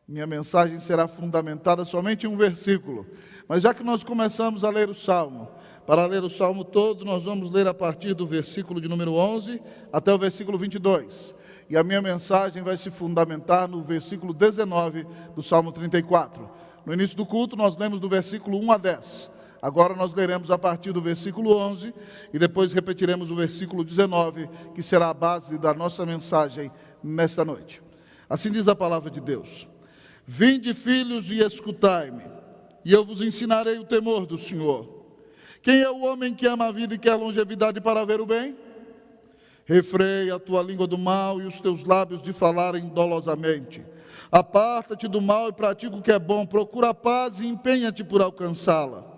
Minha mensagem será fundamentada somente em um versículo. Mas já que nós começamos a ler o Salmo, para ler o Salmo todo, nós vamos ler a partir do versículo de número 11 até o versículo 22. E a minha mensagem vai se fundamentar no versículo 19 do Salmo 34. No início do culto, nós lemos do versículo 1 a 10. Agora nós leremos a partir do versículo 11 e depois repetiremos o versículo 19, que será a base da nossa mensagem nesta noite. Assim diz a palavra de Deus: Vinde, filhos, e escutai-me, e eu vos ensinarei o temor do Senhor. Quem é o homem que ama a vida e quer longevidade para ver o bem? Refreia a tua língua do mal e os teus lábios de falarem dolosamente. Aparta-te do mal e pratica o que é bom, procura a paz e empenha-te por alcançá-la.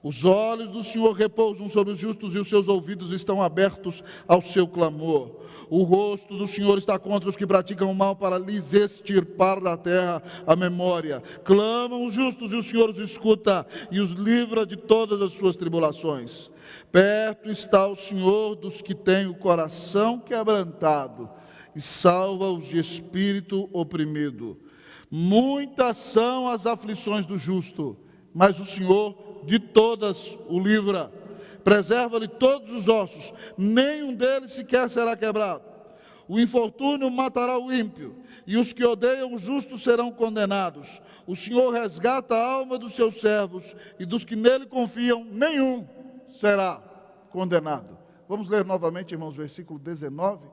Os olhos do Senhor repousam sobre os justos e os seus ouvidos estão abertos ao seu clamor. O rosto do Senhor está contra os que praticam o mal para lhes extirpar da terra a memória. Clamam os justos e o Senhor os escuta e os livra de todas as suas tribulações. Perto está o Senhor dos que têm o coração quebrantado e salva-os de espírito oprimido. Muitas são as aflições do justo, mas o Senhor de todas o livra. Preserva-lhe todos os ossos, nenhum deles sequer será quebrado. O infortúnio matará o ímpio, e os que odeiam o justo serão condenados. O Senhor resgata a alma dos seus servos, e dos que nele confiam, nenhum será condenado. Vamos ler novamente, irmãos, versículo 19.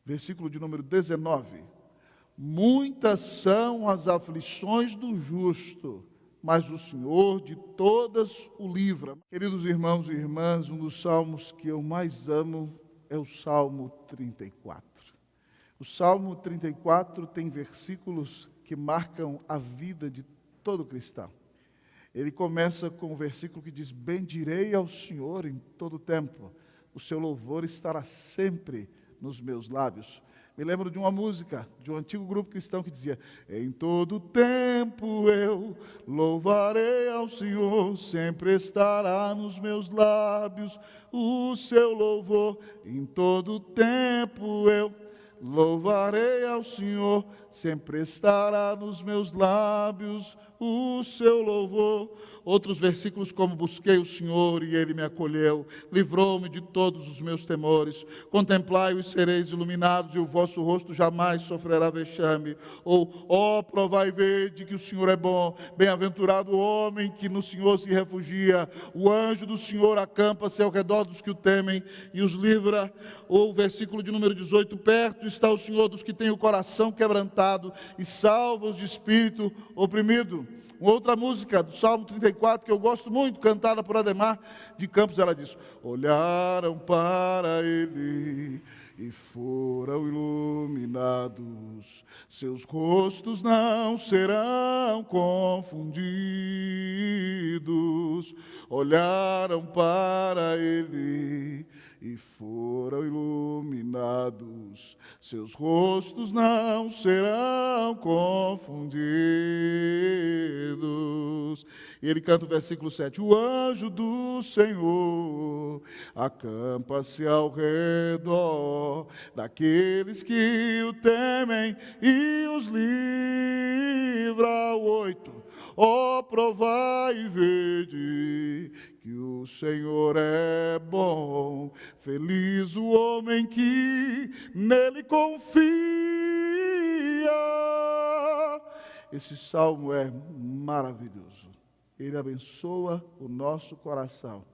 Versículo de número 19. Muitas são as aflições do justo, mas o Senhor de todas o livra. Queridos irmãos e irmãs, um dos salmos que eu mais amo é o Salmo 34. O Salmo 34 tem versículos que marcam a vida de todo cristão. Ele começa com o versículo que diz: bendirei ao Senhor em todo o tempo, o seu louvor estará sempre nos meus lábios. Me lembro de uma música, de um antigo grupo cristão que dizia: em todo tempo eu louvarei ao Senhor, sempre estará nos meus lábios o seu louvor. Em todo tempo eu louvarei ao Senhor, sempre estará nos meus lábios o seu louvor. Outros versículos como: busquei o Senhor e Ele me acolheu, livrou-me de todos os meus temores. Contemplai-o e sereis iluminados, e o vosso rosto jamais sofrerá vexame. Ou, ó, provai e vede que o Senhor é bom, bem-aventurado o homem que no Senhor se refugia. O anjo do Senhor acampa-se ao redor dos que o temem e os livra. Ou o versículo de número 18, perto está o Senhor dos que têm o coração quebrantado e salva-os de espírito oprimido. Uma outra música do Salmo 34 que eu gosto muito, cantada por Ademar de Campos, ela diz: olharam para ele e foram iluminados, seus rostos não serão confundidos. Olharam para ele e foram iluminados, seus rostos não serão confundidos. E ele canta o versículo 7, o anjo do Senhor acampa-se ao redor daqueles que o temem e os livra. O 8, ó, provai e vede que o Senhor é bom, feliz o homem que nele confia. Esse salmo é maravilhoso. Ele abençoa o nosso coração.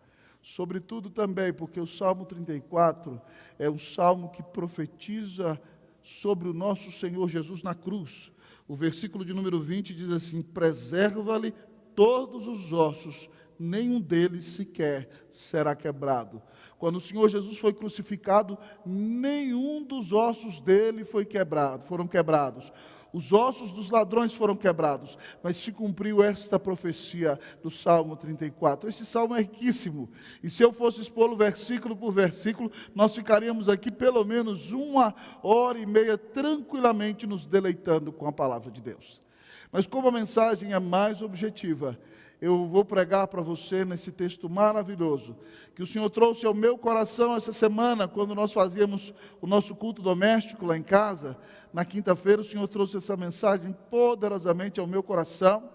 Sobretudo também porque o Salmo 34 é um salmo que profetiza sobre o nosso Senhor Jesus na cruz. O versículo de número 20 diz assim: preserva-lhe todos os ossos, nenhum deles sequer será quebrado. Quando o Senhor Jesus foi crucificado, nenhum dos ossos dele foram quebrados. Os ossos dos ladrões foram quebrados, mas se cumpriu esta profecia do Salmo 34. Este salmo é riquíssimo, e se eu fosse expô-lo versículo por versículo, nós ficaríamos aqui pelo menos 1h30 tranquilamente nos deleitando com a palavra de Deus. Mas como a mensagem é mais objetiva, eu vou pregar para você nesse texto maravilhoso, que o Senhor trouxe ao meu coração essa semana, quando nós fazíamos o nosso culto doméstico lá em casa. Na quinta-feira o Senhor trouxe essa mensagem poderosamente ao meu coração,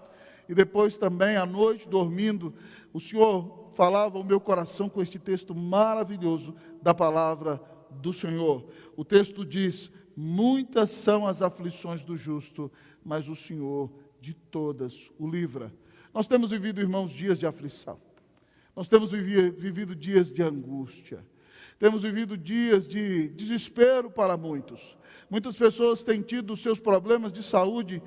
e depois também à noite, dormindo, o Senhor falava ao meu coração com este texto maravilhoso da palavra do Senhor. O texto diz: muitas são as aflições do justo, mas o Senhor de todas o livra. Nós temos vivido, irmãos, dias de aflição. Nós temos vivido dias de angústia. Temos vivido dias de desespero para muitos. Muitas pessoas têm tido seus problemas de saúde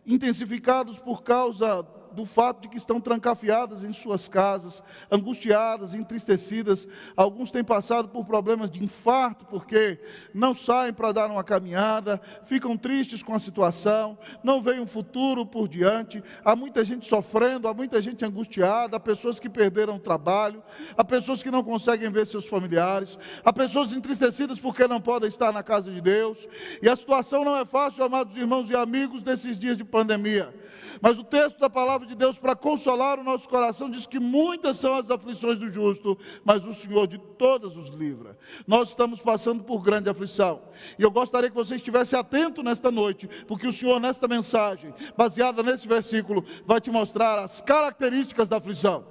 intensificados por causa do fato de que estão trancafiadas em suas casas, angustiadas, entristecidas. Alguns têm passado por problemas de infarto, porque não saem para dar uma caminhada, ficam tristes com a situação, não veem um futuro por diante. Há muita gente sofrendo, há muita gente angustiada, há pessoas que perderam o trabalho, há pessoas que não conseguem ver seus familiares, há pessoas entristecidas porque não podem estar na casa de Deus. E a situação não é fácil, amados irmãos e amigos, nesses dias de pandemia. Mas o texto da palavra de Deus, para consolar o nosso coração, diz que muitas são as aflições do justo, mas o Senhor de todas os livra. Nós estamos passando por grande aflição, e eu gostaria que você estivesse atento nesta noite, porque o Senhor, nesta mensagem, baseada nesse versículo, vai te mostrar as características da aflição.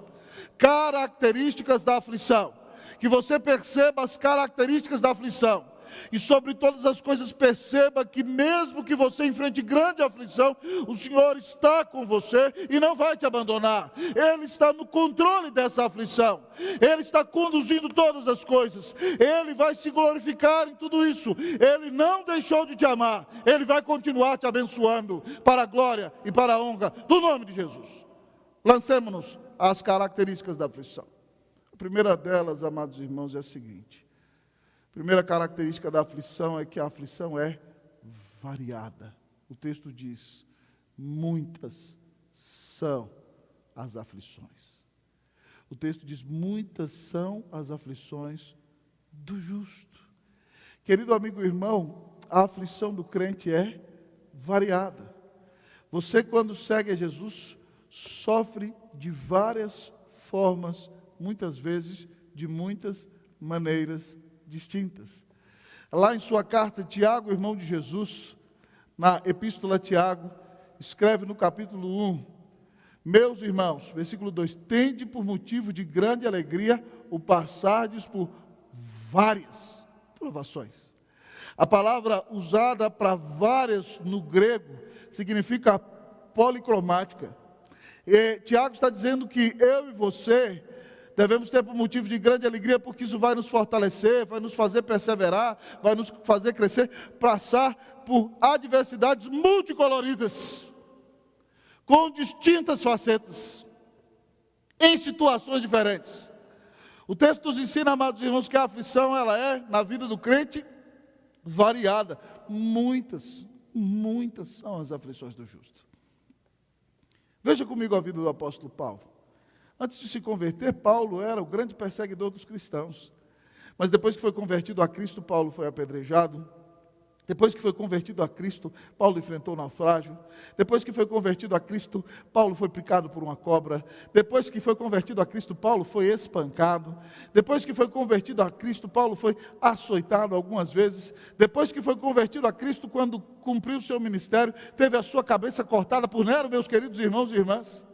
Características da aflição. Que você perceba as características da aflição. E sobre todas as coisas perceba que mesmo que você enfrente grande aflição, o Senhor está com você e não vai te abandonar. Ele está no controle dessa aflição. Ele está conduzindo todas as coisas. Ele vai se glorificar em tudo isso. Ele não deixou de te amar. Ele vai continuar te abençoando para a glória e para a honra do nome de Jesus. Lancemos-nos às características da aflição. A primeira delas, amados irmãos, é a seguinte. A primeira característica da aflição é que a aflição é variada. O texto diz: muitas são as aflições. O texto diz: muitas são as aflições do justo. Querido amigo e irmão, a aflição do crente é variada. Você, quando segue a Jesus, sofre de várias formas, muitas vezes de muitas maneiras distintas. Lá em sua carta, Tiago, irmão de Jesus, na epístola a Tiago, escreve no capítulo 1: meus irmãos, versículo 2, tende por motivo de grande alegria o passardes por várias provações. A palavra usada para várias no grego significa policromática. E Tiago está dizendo que eu e você devemos ter por motivo de grande alegria, porque isso vai nos fortalecer, vai nos fazer perseverar, vai nos fazer crescer, passar por adversidades multicoloridas, com distintas facetas, em situações diferentes. O texto nos ensina, amados irmãos, que a aflição, ela é, na vida do crente, variada. Muitas são as aflições do justo. Veja comigo a vida do apóstolo Paulo. Antes de se converter, Paulo era o grande perseguidor dos cristãos. Mas depois que foi convertido a Cristo, Paulo foi apedrejado. Depois que foi convertido a Cristo, Paulo enfrentou o naufrágio. Depois que foi convertido a Cristo, Paulo foi picado por uma cobra. Depois que foi convertido a Cristo, Paulo foi espancado. Depois que foi convertido a Cristo, Paulo foi açoitado algumas vezes. Depois que foi convertido a Cristo, quando cumpriu o seu ministério, teve a sua cabeça cortada por Nero, meus queridos irmãos e irmãs.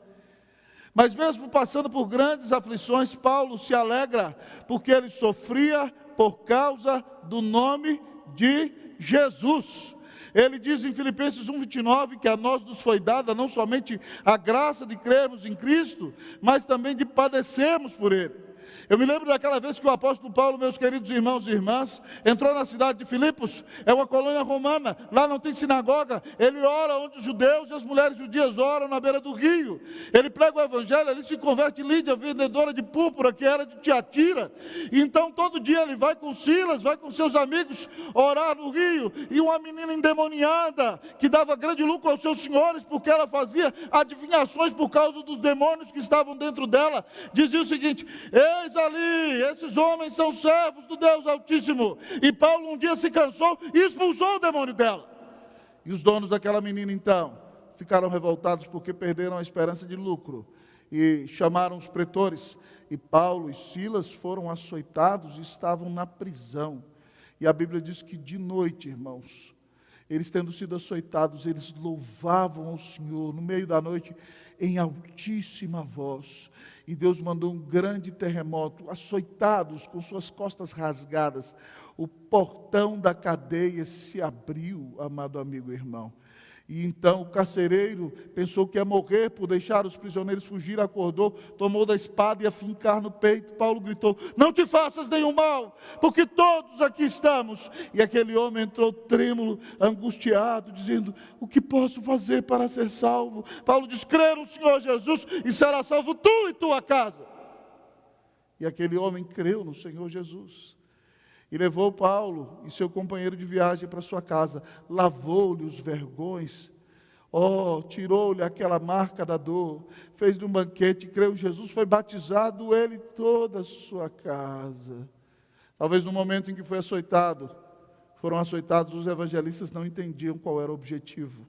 Mas mesmo passando por grandes aflições, Paulo se alegra, porque ele sofria por causa do nome de Jesus. Ele diz em Filipenses 1:29 que a nós nos foi dada não somente a graça de crermos em Cristo, mas também de padecermos por Ele. Eu me lembro daquela vez que o apóstolo Paulo, meus queridos irmãos e irmãs, entrou na cidade de Filipos, é uma colônia romana, lá não tem sinagoga, ele ora onde os judeus e as mulheres judias oram, na beira do rio. Ele prega o evangelho, ele se converte em Lídia, vendedora de púrpura, que era de Tiatira. E então todo dia ele vai com Silas, vai com seus amigos orar no rio, e uma menina endemoniada, que dava grande lucro aos seus senhores, porque ela fazia adivinhações por causa dos demônios que estavam dentro dela, dizia o seguinte: eis ali, esses homens são servos do Deus Altíssimo. E Paulo um dia se cansou e expulsou o demônio dela. E os donos daquela menina então ficaram revoltados porque perderam a esperança de lucro. e chamaram os pretores. E Paulo e Silas foram açoitados e estavam na prisão. E a Bíblia diz que de noite, irmãos, eles tendo sido açoitados, eles louvavam ao Senhor no meio da noite em altíssima voz. E Deus mandou um grande terremoto, açoitados, com suas costas rasgadas. O portão da cadeia se abriu, amado amigo e irmão. E então o carcereiro pensou que ia morrer por deixar os prisioneiros fugir, acordou, tomou da espada e a fincar no peito. Paulo gritou: não te faças nenhum mal, porque todos aqui estamos. E aquele homem entrou trêmulo, angustiado, dizendo: o que posso fazer para ser salvo? Paulo diz: crê no Senhor Jesus e será salvo tu e tua casa. E aquele homem creu no Senhor Jesus. E levou Paulo e seu companheiro de viagem para sua casa, lavou-lhe os vergões, tirou-lhe aquela marca da dor, fez-lhe um banquete, creu em Jesus, foi batizado ele e toda a sua casa. Talvez no momento em que foi açoitado, foram açoitados, os evangelistas não entendiam qual era o objetivo,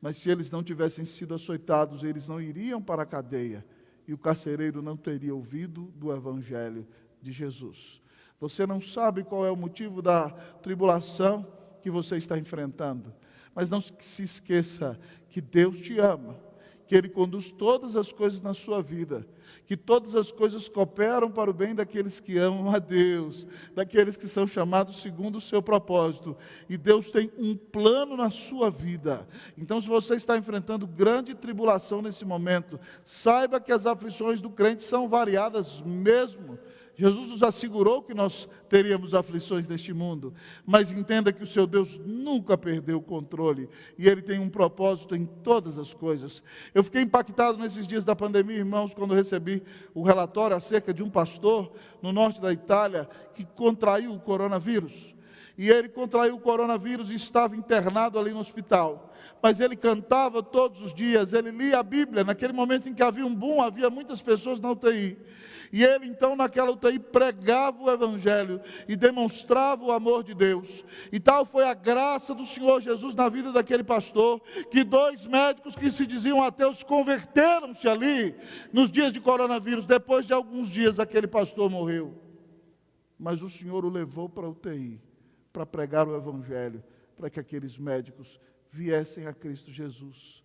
mas se eles não tivessem sido açoitados, eles não iriam para a cadeia, e o carcereiro não teria ouvido do evangelho de Jesus. Você não sabe qual é o motivo da tribulação que você está enfrentando. Mas não se esqueça que Deus te ama, que Ele conduz todas as coisas na sua vida, que todas as coisas cooperam para o bem daqueles que amam a Deus, daqueles que são chamados segundo o seu propósito. E Deus tem um plano na sua vida. Então, se você está enfrentando grande tribulação nesse momento, saiba que as aflições do crente são variadas mesmo. Jesus nos assegurou que nós teríamos aflições neste mundo, mas entenda que o seu Deus nunca perdeu o controle, e Ele tem um propósito em todas as coisas. Eu fiquei impactado nesses dias da pandemia, irmãos, quando recebi o relatório acerca de um pastor no norte da Itália, que contraiu o coronavírus. E ele contraiu o coronavírus e estava internado ali no hospital. Mas ele cantava todos os dias, ele lia a Bíblia. Naquele momento em que havia um boom, havia muitas pessoas na UTI. E ele então naquela UTI pregava o Evangelho e demonstrava o amor de Deus. E tal foi a graça do Senhor Jesus na vida daquele pastor, que 2 médicos que se diziam ateus converteram-se ali nos dias de coronavírus. Depois de alguns dias aquele pastor morreu. Mas o Senhor o levou para a UTI, para pregar o Evangelho, para que aqueles médicos viessem a Cristo Jesus.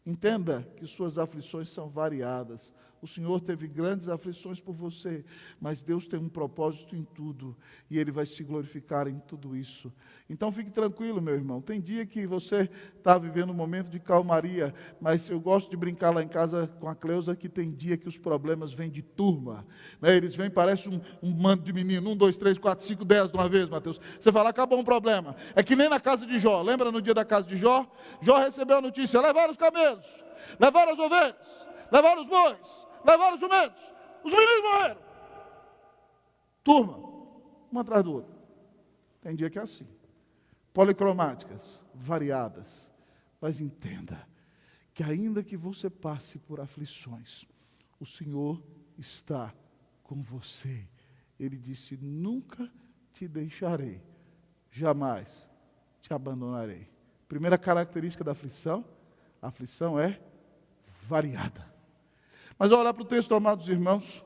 Entenda que suas aflições são variadas. O Senhor teve grandes aflições por você, mas Deus tem um propósito em tudo, e Ele vai se glorificar em tudo isso. Então fique tranquilo, meu irmão. Tem dia que você está vivendo um momento de calmaria, mas eu gosto de brincar lá em casa com a Cleusa, que tem dia que os problemas vêm de turma, né? Eles vêm, parece um mando de menino, 1, 2, 3, 4, 5, 10 de uma vez, Mateus. Você fala: acabou um problema. É que nem na casa de Jó. Lembra no dia da casa de Jó? Jó recebeu a notícia: levaram os camelos, levaram as ovelhas, levaram os bois, levaram os jumentos, os meninos morreram. Turma, uma atrás do outro. Tem dia que é assim. Policromáticas, variadas. Mas entenda que ainda que você passe por aflições, o Senhor está com você. Ele disse: nunca te deixarei, jamais te abandonarei. Primeira característica da aflição: a aflição é variada. Mas ao olhar para o texto, amados irmãos,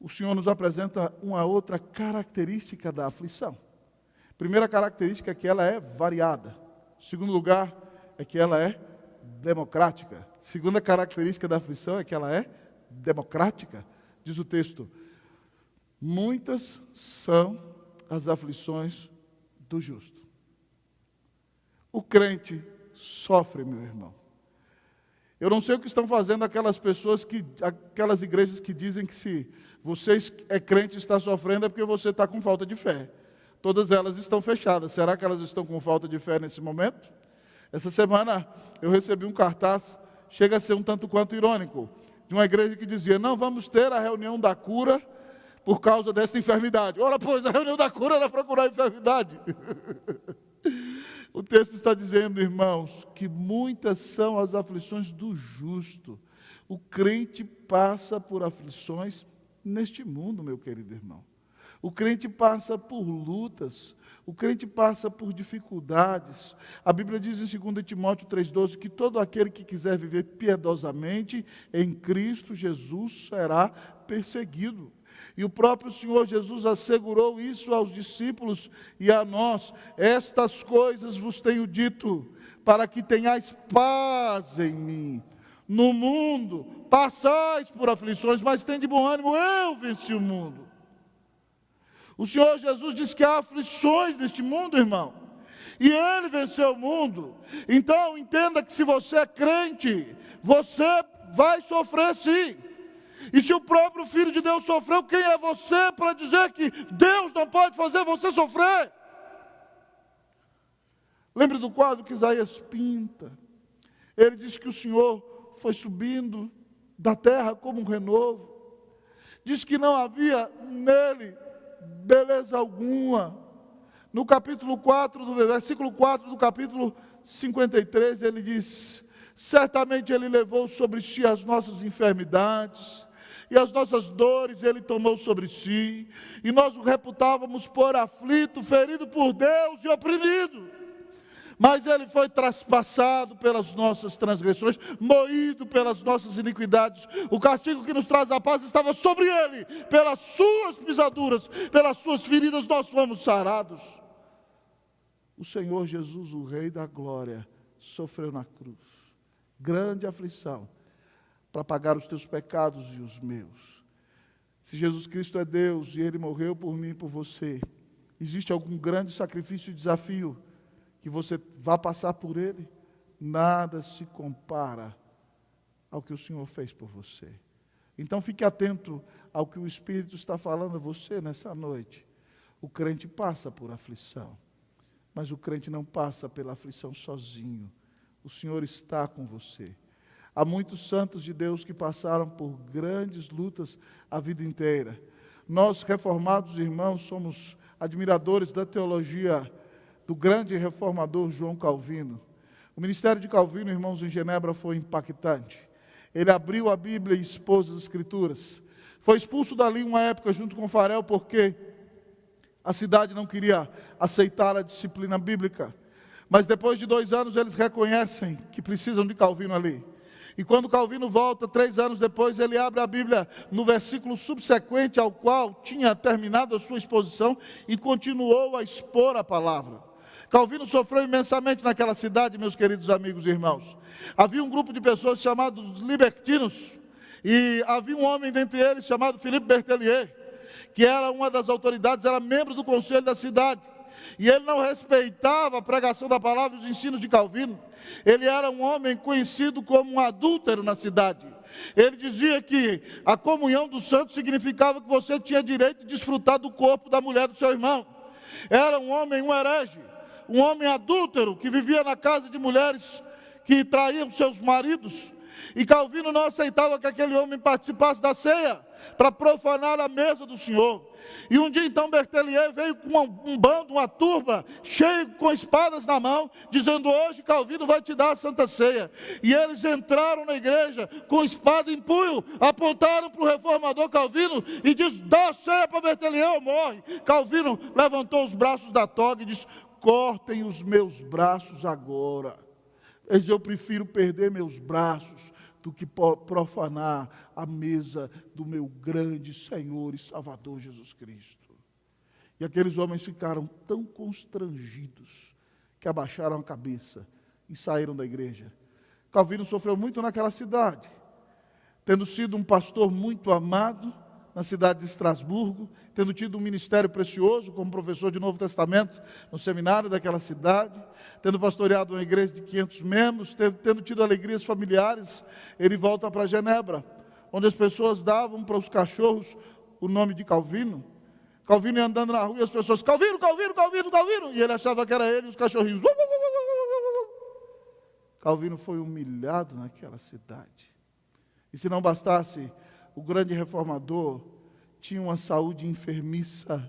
o Senhor nos apresenta uma outra característica da aflição. Primeira característica é que ela é variada. Segundo lugar, é que ela é democrática. Segunda característica da aflição é que ela é democrática. Diz o texto: muitas são as aflições do justo. O crente sofre, meu irmão. Eu não sei o que estão fazendo aquelas igrejas que dizem que se você é crente e está sofrendo é porque você está com falta de fé. Todas elas estão fechadas. Será que elas estão com falta de fé nesse momento? Essa semana eu recebi um cartaz, chega a ser um tanto quanto irônico, de uma igreja que dizia: não vamos ter a reunião da cura por causa desta enfermidade. Ora, pois, a reunião da cura era para curar a enfermidade. O texto está dizendo, irmãos, que muitas são as aflições do justo. O crente passa por aflições neste mundo, meu querido irmão. O crente passa por lutas. O crente passa por dificuldades. A Bíblia diz em 2 Timóteo 3,12 que todo aquele que quiser viver piedosamente em Cristo Jesus será perseguido. E o próprio Senhor Jesus assegurou isso aos discípulos e a nós: estas coisas vos tenho dito, para que tenhais paz em mim. No mundo passais por aflições, mas tende bom ânimo, eu venci o mundo. O Senhor Jesus disse que há aflições neste mundo, irmão, e Ele venceu o mundo. Então entenda que se você é crente, você vai sofrer sim. E se o próprio Filho de Deus sofreu, quem é você para dizer que Deus não pode fazer você sofrer? Lembre do quadro que Isaías pinta. Ele diz que o Senhor foi subindo da terra como um renovo. Diz que não havia nele beleza alguma. No capítulo 4, do versículo 4 do capítulo 53, ele diz: certamente ele levou sobre si as nossas enfermidades, e as nossas dores ele tomou sobre si, e nós o reputávamos por aflito, ferido por Deus e oprimido. Mas ele foi traspassado pelas nossas transgressões, moído pelas nossas iniquidades. O castigo que nos traz a paz estava sobre ele. Pelas suas pisaduras, pelas suas feridas nós fomos sarados. O Senhor Jesus, o Rei da Glória, sofreu na cruz grande aflição para pagar os teus pecados e os meus. Se Jesus Cristo é Deus e Ele morreu por mim e por você, existe algum grande sacrifício e desafio que você vá passar por Ele? Nada se compara ao que o Senhor fez por você. Então fique atento ao que o Espírito está falando a você nessa noite. O crente passa por aflição, mas o crente não passa pela aflição sozinho. O Senhor está com você. Há muitos santos de Deus que passaram por grandes lutas a vida inteira. Nós, reformados irmãos, somos admiradores da teologia do grande reformador João Calvino. O ministério de Calvino, irmãos, em Genebra foi impactante. Ele abriu a Bíblia e expôs as Escrituras. Foi expulso dali uma época junto com Farel, porque a cidade não queria aceitar a disciplina bíblica. Mas depois de 2 anos eles reconhecem que precisam de Calvino ali. E quando Calvino volta, 3 anos depois, ele abre a Bíblia no versículo subsequente ao qual tinha terminado a sua exposição e continuou a expor a palavra. Calvino sofreu imensamente naquela cidade, meus queridos amigos e irmãos. Havia um grupo de pessoas chamados libertinos, e havia um homem dentre eles chamado Philippe Berthelier, que era uma das autoridades, era membro do conselho da cidade. E ele não respeitava a pregação da palavra e os ensinos de Calvino. Ele era um homem conhecido como um adúltero na cidade. Ele dizia que a comunhão dos santos significava que você tinha direito de desfrutar do corpo da mulher do seu irmão. Era um homem, um herege, um homem adúltero que vivia na casa de mulheres que traíam seus maridos. E Calvino não aceitava que aquele homem participasse da ceia para profanar a mesa do Senhor. E um dia então Berthelier veio com um bando, uma turba, cheio com espadas na mão, dizendo: hoje Calvino vai te dar a Santa Ceia. E eles entraram na igreja com espada em punho, apontaram para o reformador Calvino e disse: dá a ceia para Berthelier ou morre. Calvino levantou os braços da toga e disse: cortem os meus braços agora. Ele disse: eu prefiro perder meus braços do que profanar a mesa do meu grande Senhor e Salvador Jesus Cristo. E aqueles homens ficaram tão constrangidos que abaixaram a cabeça e saíram da igreja. Calvino sofreu muito naquela cidade, tendo sido um pastor muito amado na cidade de Estrasburgo, tendo tido um ministério precioso como professor de Novo Testamento no seminário daquela cidade, tendo pastoreado uma igreja de 500 membros, tendo tido alegrias familiares. Ele volta para Genebra, onde as pessoas davam para os cachorros o nome de Calvino. Calvino ia andando na rua e as pessoas: Calvino, Calvino, Calvino, Calvino, e ele achava que era ele e os cachorrinhos. Calvino foi humilhado naquela cidade. E se não bastasse, o grande reformador tinha uma saúde enfermiça.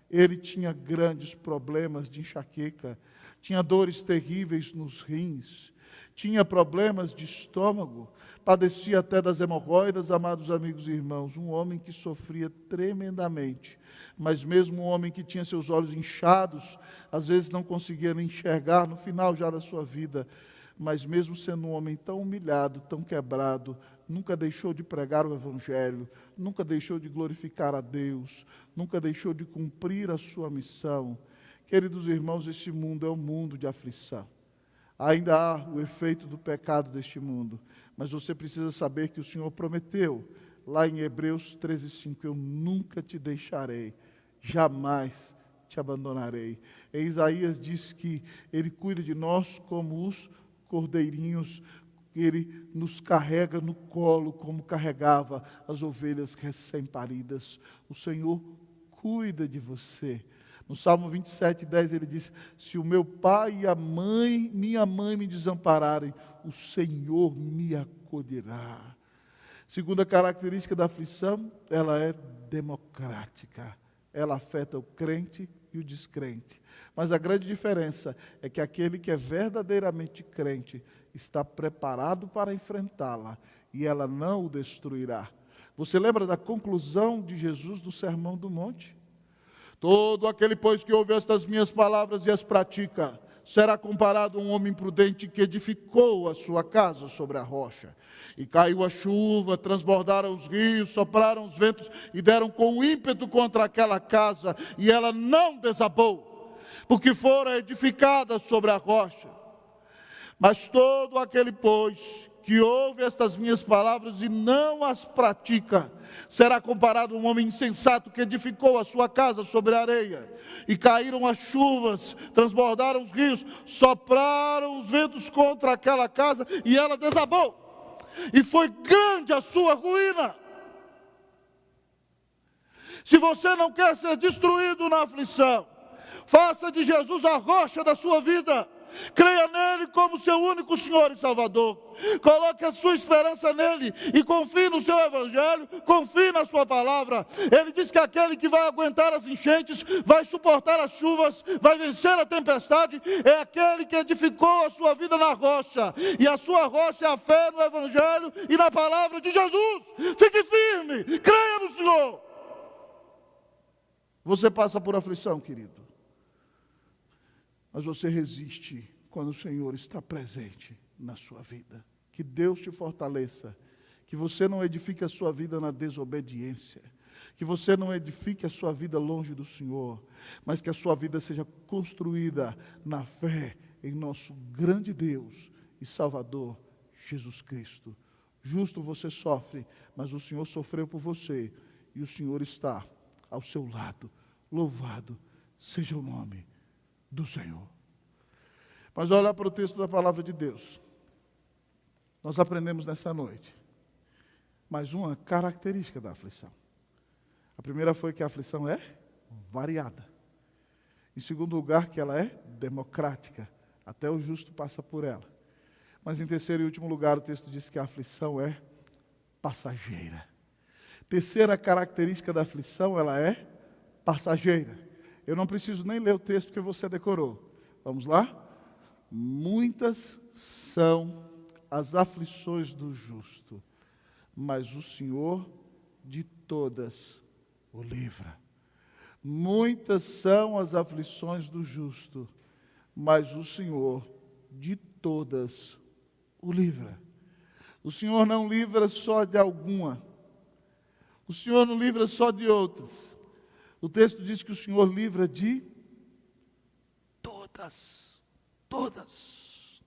Ele tinha grandes problemas de enxaqueca, tinha dores terríveis nos rins, tinha problemas de estômago, padecia até das hemorroidas, amados amigos e irmãos, um homem que sofria tremendamente, mas mesmo um homem que tinha seus olhos inchados, às vezes não conseguia nem enxergar no final já da sua vida, mas mesmo sendo um homem tão humilhado, tão quebrado, nunca deixou de pregar o Evangelho, nunca deixou de glorificar a Deus, nunca deixou de cumprir a sua missão. Queridos irmãos, este mundo é um mundo de aflição. Ainda há o efeito do pecado deste mundo, mas você precisa saber que o Senhor prometeu, lá em Hebreus 13:5, eu nunca te deixarei, jamais te abandonarei. Em Isaías diz que Ele cuida de nós como os cordeirinhos, Ele nos carrega no colo como carregava as ovelhas recém-paridas. O Senhor cuida de você. No Salmo 27:10 ele diz, se o meu pai e minha mãe me desampararem, o Senhor me acolherá. Segunda característica da aflição, ela é democrática. Ela afeta o crente e o descrente. Mas a grande diferença é que aquele que é verdadeiramente crente está preparado para enfrentá-la e ela não o destruirá. Você lembra da conclusão de Jesus do Sermão do Monte? Todo aquele, pois, que ouve estas minhas palavras e as pratica, será comparado a um homem prudente que edificou a sua casa sobre a rocha. E caiu a chuva, transbordaram os rios, sopraram os ventos e deram com ímpeto contra aquela casa, e ela não desabou, porque fora edificada sobre a rocha. Mas todo aquele, pois, que ouve estas minhas palavras e não as pratica, será comparado a um homem insensato que edificou a sua casa sobre a areia. E caíram as chuvas, transbordaram os rios, sopraram os ventos contra aquela casa e ela desabou. E foi grande a sua ruína. Se você não quer ser destruído na aflição, faça de Jesus a rocha da sua vida. Creia nele como seu único Senhor e Salvador. Coloque a sua esperança nele e confie no seu Evangelho, confie na sua palavra. Ele diz que aquele que vai aguentar as enchentes, vai suportar as chuvas, vai vencer a tempestade, é aquele que edificou a sua vida na rocha. E a sua rocha é a fé no Evangelho e na palavra de Jesus. Fique firme, creia no Senhor. Você passa por aflição, querido, mas você resiste quando o Senhor está presente na sua vida. Que Deus te fortaleça, que você não edifique a sua vida na desobediência, que você não edifique a sua vida longe do Senhor, mas que a sua vida seja construída na fé em nosso grande Deus e Salvador, Jesus Cristo. Justo você sofre, mas o Senhor sofreu por você, e o Senhor está ao seu lado. Louvado seja o nome do Senhor. Mas olha para o texto da palavra de Deus. Nós aprendemos nessa noite mais uma característica da aflição. A primeira foi que a aflição é variada. Em segundo lugar, que ela é democrática. Até o justo passa por ela. Mas em terceiro e último lugar, o texto diz que a aflição é passageira. Terceira característica da aflição, ela é passageira. Eu não preciso nem ler o texto porque você decorou. Vamos lá? Muitas são as aflições do justo, mas o Senhor de todas o livra. Muitas são as aflições do justo, mas o Senhor de todas o livra. O Senhor não livra só de alguma. O Senhor não livra só de outras. O texto diz que o Senhor livra de todas. Todas.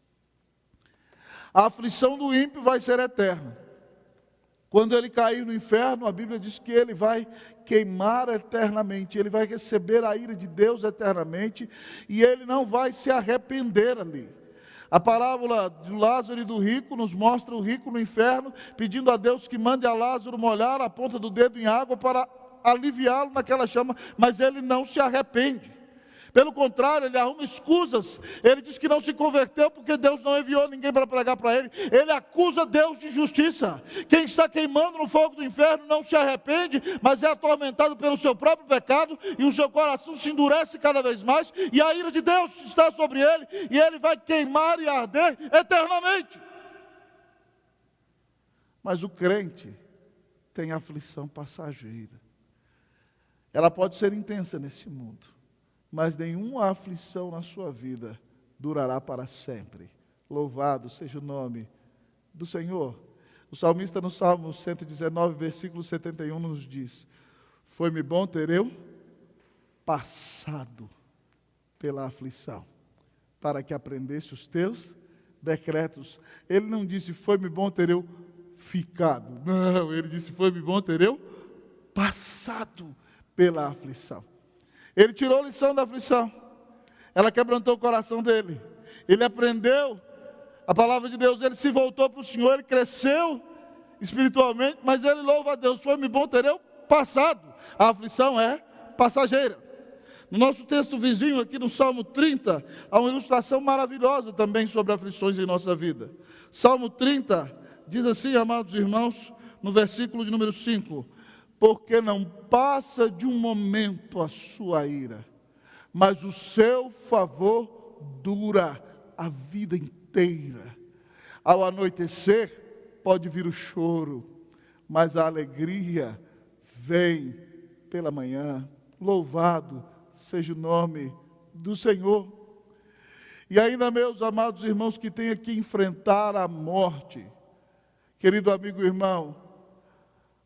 A aflição do ímpio vai ser eterna. Quando ele cair no inferno, a Bíblia diz que ele vai queimar eternamente, ele vai receber a ira de Deus eternamente, e ele não vai se arrepender ali. A parábola do Lázaro e do rico nos mostra o rico no inferno, pedindo a Deus que mande a Lázaro molhar a ponta do dedo em água para aliviá-lo naquela chama, mas ele não se arrepende. Pelo contrário, ele arruma escusas. Ele diz que não se converteu porque Deus não enviou ninguém para pregar para ele. Ele acusa Deus de injustiça. Quem está queimando no fogo do inferno não se arrepende, mas é atormentado pelo seu próprio pecado, e o seu coração se endurece cada vez mais, e a ira de Deus está sobre ele, e ele vai queimar e arder eternamente. Mas o crente tem aflição passageira. Ela pode ser intensa nesse mundo, mas nenhuma aflição na sua vida durará para sempre. Louvado seja o nome do Senhor. O salmista no Salmo 119, versículo 71 nos diz: foi-me bom ter eu passado pela aflição, para que aprendesse os teus decretos. Ele não disse, foi-me bom ter eu ficado. Não, ele disse, foi-me bom ter eu passado pela aflição. Ele tirou lição da aflição. Ela quebrantou o coração dele. Ele aprendeu a palavra de Deus. Ele se voltou para o Senhor. Ele cresceu espiritualmente. Mas ele louva a Deus. Foi-me bom ter eu passado. A aflição é passageira. No nosso texto vizinho aqui no Salmo 30, há uma ilustração maravilhosa também sobre aflições em nossa vida. Salmo 30 diz assim, amados irmãos, no versículo de número 5: porque não passa de um momento a sua ira, mas o seu favor dura a vida inteira. Ao anoitecer pode vir o choro, mas a alegria vem pela manhã. Louvado seja o nome do Senhor. E ainda, meus amados irmãos, que têm que enfrentar a morte, querido amigo e irmão,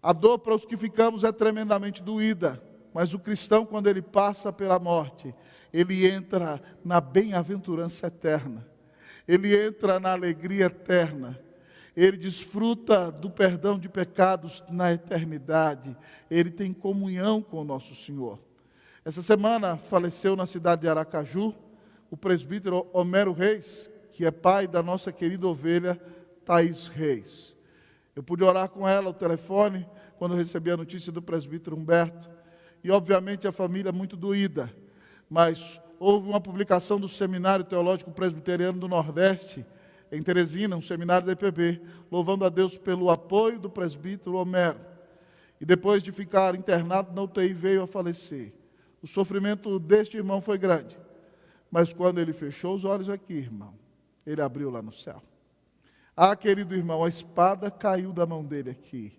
a dor para os que ficamos é tremendamente doída, mas o cristão, quando ele passa pela morte, ele entra na bem-aventurança eterna, ele entra na alegria eterna, ele desfruta do perdão de pecados na eternidade, ele tem comunhão com o nosso Senhor. Essa semana faleceu na cidade de Aracaju o presbítero Homero Reis, que é pai da nossa querida ovelha Thaís Reis. Eu pude orar com ela ao telefone, quando eu recebi a notícia do presbítero Humberto, e obviamente a família muito doída, mas houve uma publicação do Seminário Teológico Presbiteriano do Nordeste, em Teresina, um seminário da EPB, louvando a Deus pelo apoio do presbítero Homero, e depois de ficar internado na UTI, veio a falecer. O sofrimento deste irmão foi grande, mas quando ele fechou os olhos aqui, irmão, ele abriu lá no céu. Ah, querido irmão, a espada caiu da mão dele aqui,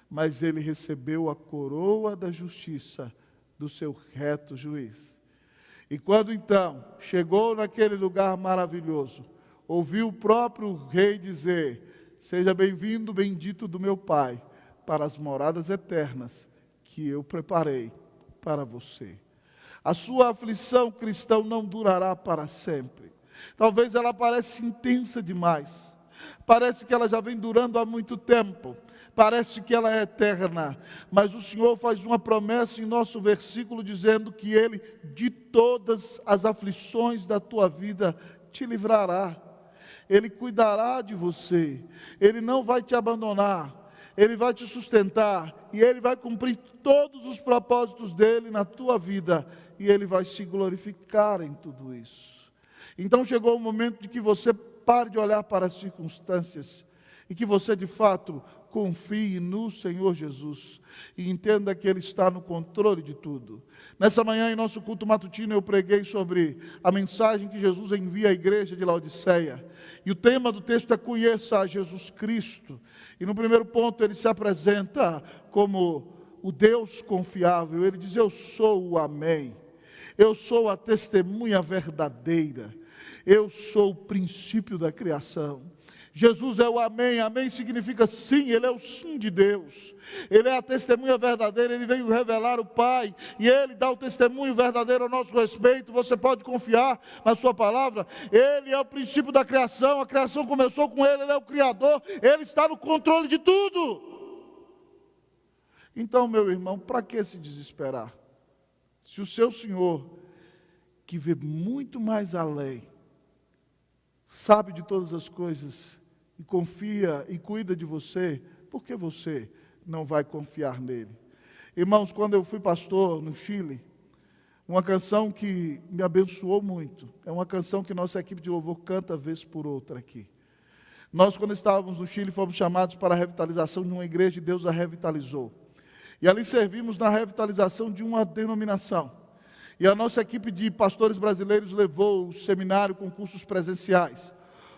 mas ele recebeu a coroa da justiça do seu reto juiz. E quando então chegou naquele lugar maravilhoso, ouviu o próprio rei dizer: seja bem-vindo, bendito do meu Pai, para as moradas eternas que eu preparei para você. A sua aflição, cristão, não durará para sempre. Talvez ela pareça intensa demais. Parece que ela já vem durando há muito tempo. Parece que ela é eterna. Mas o Senhor faz uma promessa em nosso versículo dizendo que Ele, de todas as aflições da tua vida, te livrará. Ele cuidará de você. Ele não vai te abandonar. Ele vai te sustentar. E Ele vai cumprir todos os propósitos dEle na tua vida. E Ele vai se glorificar em tudo isso. Então chegou o momento de que você pare de olhar para as circunstâncias e que você de fato confie no Senhor Jesus e entenda que Ele está no controle de tudo. Nessa manhã, em nosso culto matutino, eu preguei sobre a mensagem que Jesus envia à igreja de Laodiceia. E o tema do texto é: conheça a Jesus Cristo. E no primeiro ponto ele se apresenta como o Deus confiável. Ele diz: eu sou o Amém. Eu sou a testemunha verdadeira. Eu sou o princípio da criação. Jesus é o Amém. Amém significa sim, Ele é o sim de Deus. Ele é a testemunha verdadeira, Ele veio revelar o Pai, e Ele dá o testemunho verdadeiro a nosso respeito. Você pode confiar na sua palavra. Ele é o princípio da criação, a criação começou com Ele, Ele é o Criador, Ele está no controle de tudo. Então, meu irmão, para que se desesperar? Se o seu Senhor, que vê muito mais além, sabe de todas as coisas, e confia e cuida de você, por que você não vai confiar nele? Irmãos, quando eu fui pastor no Chile, Uma canção que me abençoou muito. É uma canção que nossa equipe de louvor canta vez por outra aqui. Nós, quando estávamos no Chile, fomos chamados para a revitalização de uma igreja e Deus a revitalizou. E ali servimos na revitalização de uma denominação. E a nossa equipe de pastores brasileiros levou o seminário com cursos presenciais.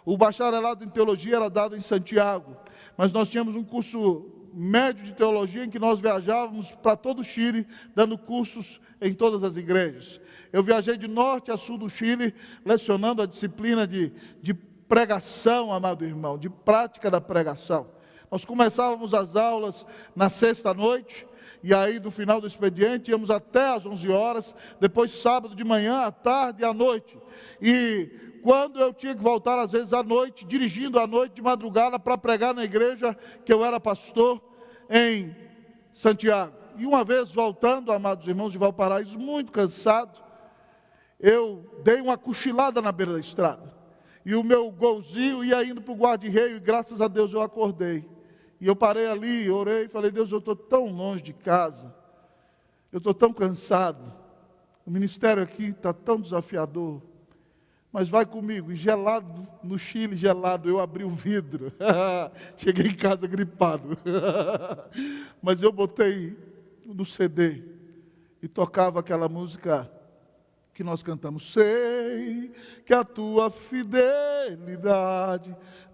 O bacharelado em teologia era dado em Santiago, mas nós tínhamos um curso médio de teologia em que nós viajávamos para todo o Chile, dando cursos em todas as igrejas. Eu viajei de norte a sul do Chile, lecionando a disciplina de pregação, amado irmão, de prática da pregação. Nós começávamos as aulas na sexta-noite, e aí do final do expediente íamos até às 11 horas, depois sábado de manhã, à tarde e à noite. E quando eu tinha que voltar, às vezes à noite, dirigindo à noite de madrugada para pregar na igreja que eu era pastor em Santiago. E uma vez voltando, amados irmãos de Valparaíso, muito cansado, eu dei uma cochilada na beira da estrada. E o meu golzinho ia indo para o guarda-reio, e graças a Deus eu acordei. E eu parei ali, orei e falei: Deus, eu estou tão longe de casa, eu estou tão cansado, o ministério aqui está tão desafiador, mas vai comigo. E gelado, no Chile gelado, eu abri o vidro, cheguei em casa gripado, mas eu botei no CD e tocava aquela música que nós cantamos: sei que a tua fidelidade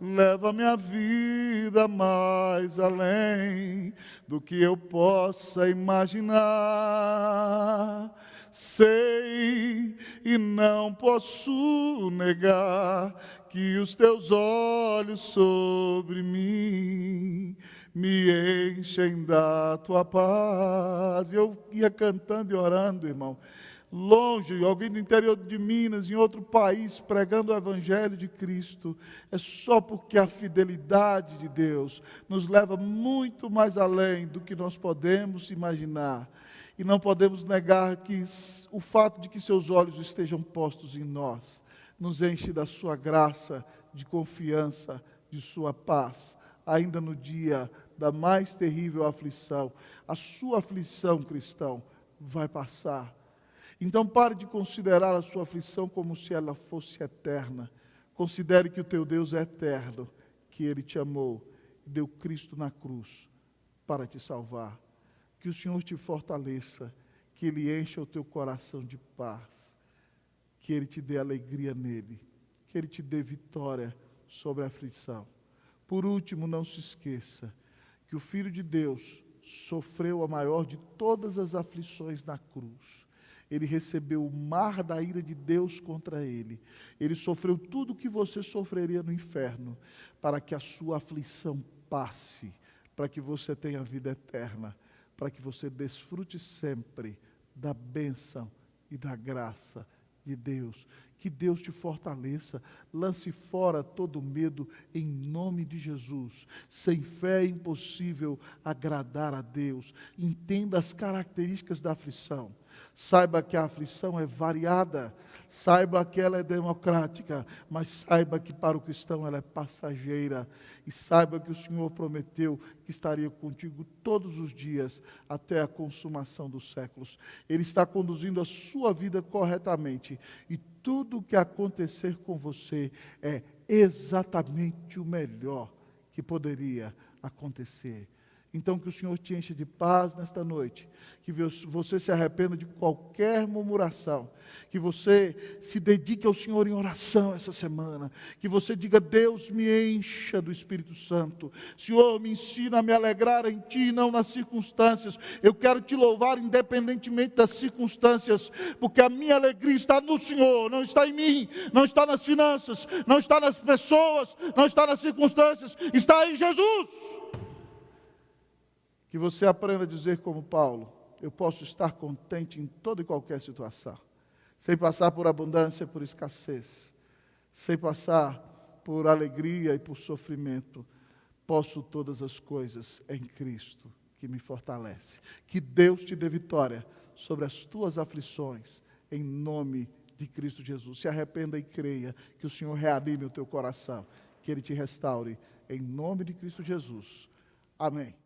leva minha vida mais além do que eu possa imaginar. Sei e não posso negar que os teus olhos sobre mim me enchem da tua paz. Eu ia cantando e orando, irmão. Longe, alguém do interior de Minas, em outro país, pregando o Evangelho de Cristo. É só porque a fidelidade de Deus nos leva muito mais além do que nós podemos imaginar. E não podemos negar que o fato de que seus olhos estejam postos em nós nos enche da sua graça, de confiança, de sua paz, ainda no dia da mais terrível aflição. A sua aflição, cristão, vai passar. Então pare de considerar a sua aflição como se ela fosse eterna. Considere que o teu Deus é eterno, que Ele te amou e deu Cristo na cruz para te salvar. Que o Senhor te fortaleça, que Ele encha o teu coração de paz, que Ele te dê alegria nele, que Ele te dê vitória sobre a aflição. Por último, não se esqueça que o Filho de Deus sofreu a maior de todas as aflições na cruz. Ele recebeu o mar da ira de Deus contra ele. Ele sofreu tudo o que você sofreria no inferno, para que a sua aflição passe, para que você tenha vida eterna, para que você desfrute sempre da bênção e da graça de Deus. Que Deus te fortaleça, lance fora todo medo em nome de Jesus. Sem fé é impossível agradar a Deus. Entenda as características da aflição. Saiba que a aflição é variada, saiba que ela é democrática, mas saiba que para o cristão ela é passageira, e saiba que o Senhor prometeu que estaria contigo todos os dias, até a consumação dos séculos. Ele está conduzindo a sua vida corretamente, e tudo o que acontecer com você é exatamente o melhor que poderia acontecer. Então que o Senhor te encha de paz nesta noite, que você se arrependa de qualquer murmuração, que você se dedique ao Senhor em oração essa semana, que você diga: Deus, me encha do Espírito Santo, Senhor, me ensina a me alegrar em Ti e não nas circunstâncias. Eu quero Te louvar independentemente das circunstâncias, porque a minha alegria está no Senhor, não está em mim, não está nas finanças, não está nas pessoas, não está nas circunstâncias, está em Jesus. Que você aprenda a dizer como Paulo: eu posso estar contente em toda e qualquer situação, sem passar por abundância, por escassez, sem passar por alegria e por sofrimento. Posso todas as coisas em Cristo que me fortalece. Que Deus te dê vitória sobre as tuas aflições, em nome de Cristo Jesus. Se arrependa e creia que o Senhor reanime o teu coração, que Ele te restaure, em nome de Cristo Jesus. Amém.